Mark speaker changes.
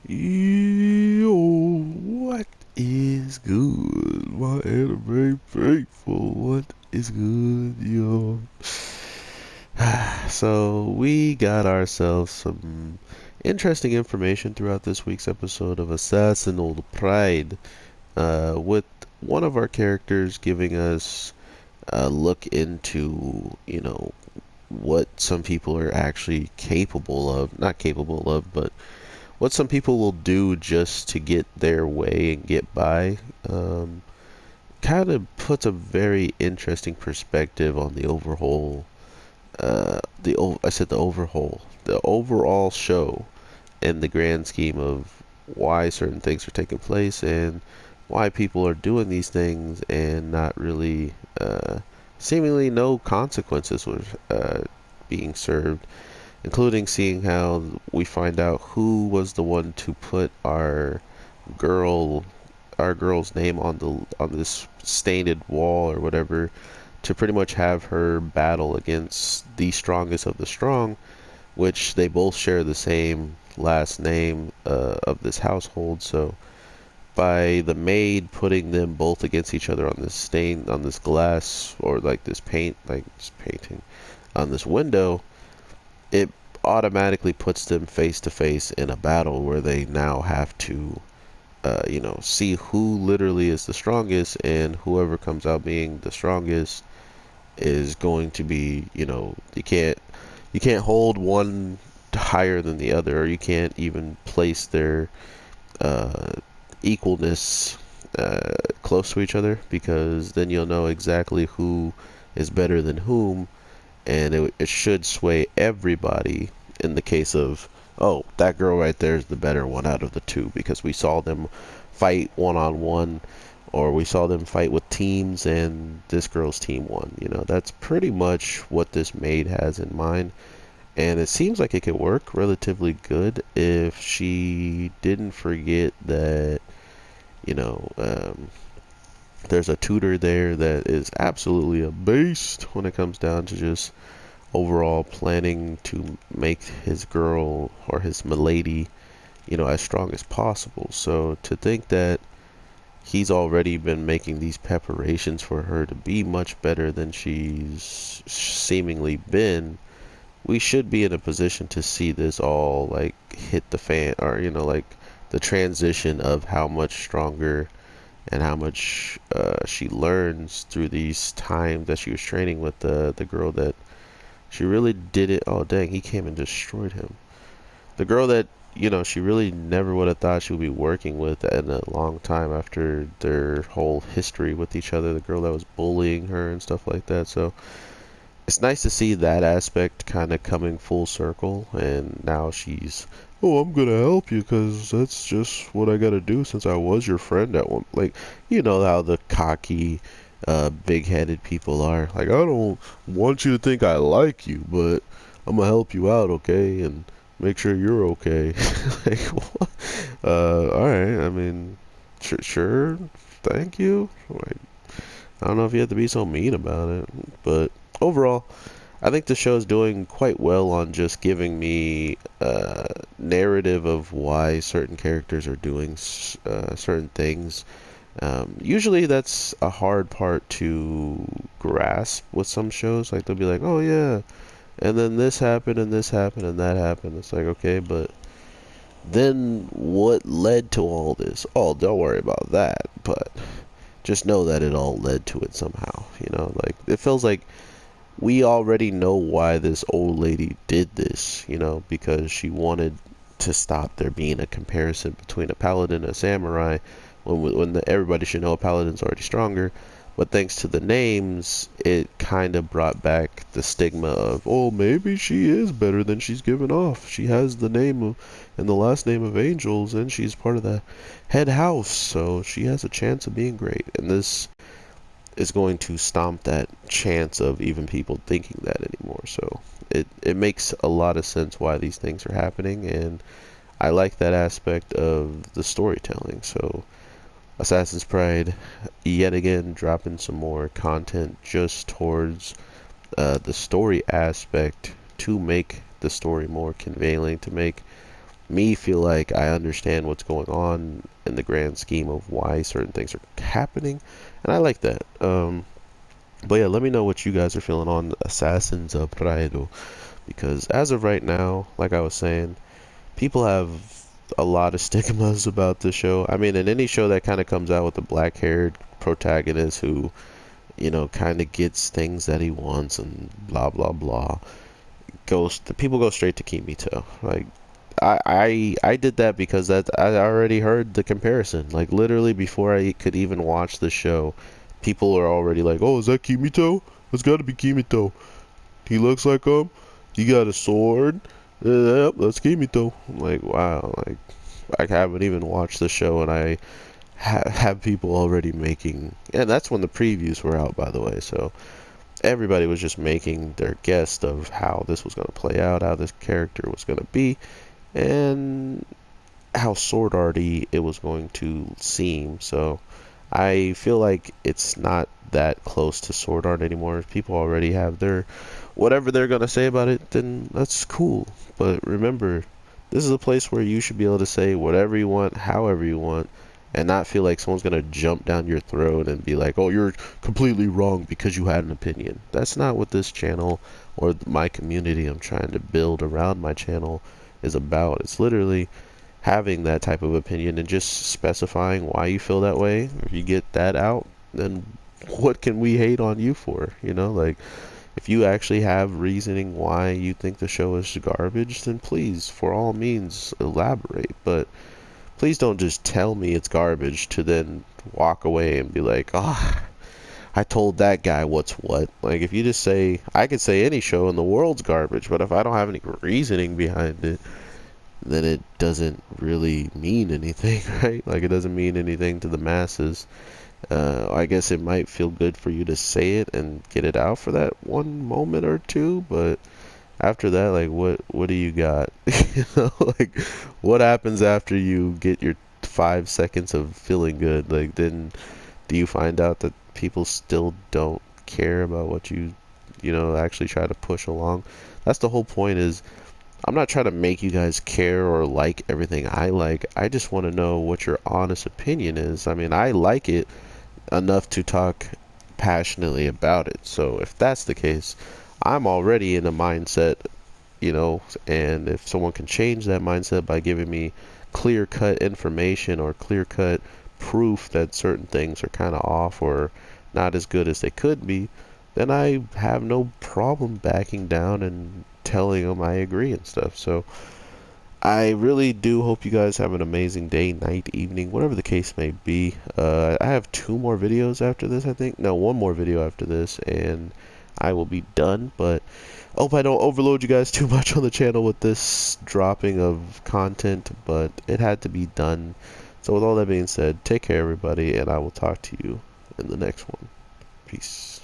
Speaker 1: Yo, what is good, my anime faithful? What is good, yo? So, we got ourselves some interesting information throughout this week's episode of Assassin's Pride, with one of our characters giving us a look into, what some people are actually capable of. Not capable of, but what some people will do just to get their way and get by. Kind of puts a very interesting perspective on the overhaul. I said the overall show, and the grand scheme of why certain things are taking place and why people are doing these things and not really, seemingly no consequences were being served, including seeing how we find out who was the one to put girl girl's name on this stained wall or whatever, to pretty much have her battle against the strongest of the strong, which they both share the same last name of this household. So by the maid putting them both against each other on this glass, or like this painting on this window, it automatically puts them face to face in a battle where they now have to, see who literally is the strongest, and whoever comes out being the strongest is going to be, you can't hold one higher than the other, or you can't even place their uh, equalness close to each other, because then you'll know exactly who is better than whom, and it should sway everybody in the case of, oh, that girl right there is the better one out of the two because we saw them fight one on one, or we saw them fight with teams and this girl's team won. That's pretty much what this maid has in mind. And it seems like it could work relatively good if she didn't forget that, you know, um, there's a tutor there that is absolutely a beast when it comes down to just overall planning to make his girl or his milady, as strong as possible. So to think that he's already been making these preparations for her to be much better than she's seemingly been, we should be in a position to see this all like hit the fan, or like the transition of how much stronger and how much she learns through these times that she was training with the girl that she really did it. Oh, dang, he came and destroyed him. The girl that, she really never would have thought she would be working with in a long time after their whole history with each other. The girl that was bullying her and stuff like that. So it's nice to see that aspect kind of coming full circle. And now she's, oh, I'm going to help you because that's just what I got to do since I was your friend at one. Like, you know how the cocky, big-headed people are. Like, I don't want you to think I like you, but I'm gonna help you out, okay, and make sure you're okay. Like, what? All right. I mean, sure. Thank you. Like, I don't know if you have to be so mean about it, but overall, I think the show's doing quite well on just giving me a narrative of why certain characters are doing certain things. Usually that's a hard part to grasp with some shows. Like they'll be like, "Oh yeah, and then this happened and this happened and that happened." It's like, okay, but then what led to all this? Oh, don't worry about that. But just know that it all led to it somehow. Like it feels like we already know why this old lady did this. Because she wanted to stop there being a comparison between a paladin and a samurai, when everybody should know a paladin's already stronger. But thanks to the names, it kind of brought back the stigma of, oh, maybe she is better than she's given off. She has the name of, and the last name of Angels, and she's part of the head house, so she has a chance of being great. And this is going to stomp that chance of even people thinking that anymore. So it makes a lot of sense why these things are happening, and I like that aspect of the storytelling. So Assassin's Pride, yet again, dropping some more content just towards the story aspect, to make the story more conveying, to make me feel like I understand what's going on in the grand scheme of why certain things are happening, and I like that. But yeah, let me know what you guys are feeling on Assassins of Prado, because as of right now, like I was saying, people have a lot of stigmas about the show. I mean, in any show that kind of comes out with a black-haired protagonist who, kind of gets things that he wants and blah blah blah, the people go straight to Kimito. Like, I did that because that I already heard the comparison. Like, literally before I could even watch the show, people are already like, "Oh, is that Kimito? It's got to be Kimito. He looks like him. He got a sword. Yep, that's Kimito." I'm like, wow. Like, I haven't even watched the show, and I have people already making. And that's when the previews were out, by the way. So everybody was just making their guess of how this was going to play out, how this character was going to be, and how sword arty it was going to seem. So I feel like it's not that close to sword art anymore. If people already have their whatever they're gonna say about it, then that's cool. But remember, this is a place where you should be able to say whatever you want, however you want, and not feel like someone's gonna jump down your throat and be like, "Oh, you're completely wrong because you had an opinion." That's not what this channel or my community I'm trying to build around my channel is about. It's literally having that type of opinion and just specifying why you feel that way. If you get that out, then what can we hate on you for? Like, if you actually have reasoning why you think the show is garbage, then please, for all means, elaborate. But please don't just tell me it's garbage to then walk away and be like, "Ah, oh, I told that guy what's what." Like, if you just say, I could say any show in the world's garbage, but if I don't have any reasoning behind it, then it doesn't really mean anything, right? Like, it doesn't mean anything to the masses. I guess it might feel good for you to say it and get it out for that one moment or two, but after that, like, what do you got? Like, what happens after you get your 5 seconds of feeling good? Like, then do you find out that people still don't care about what you actually try to push along? That's the whole point. Is I'm not trying to make you guys care or like everything I like. I just want to know what your honest opinion is. I mean, I like it enough to talk passionately about it. So if that's the case, I'm already in a mindset, and if someone can change that mindset by giving me clear-cut information or clear-cut proof that certain things are kind of off or not as good as they could be, then I have no problem backing down and telling them I agree and stuff. So I really do hope you guys have an amazing day, night, evening, whatever the case may be. I have 2 more videos after this, I think. No, 1 more video after this, and I will be done. But I hope I don't overload you guys too much on the channel with this dropping of content, but it had to be done. So with all that being said, take care, everybody, and I will talk to you in the next one. Peace.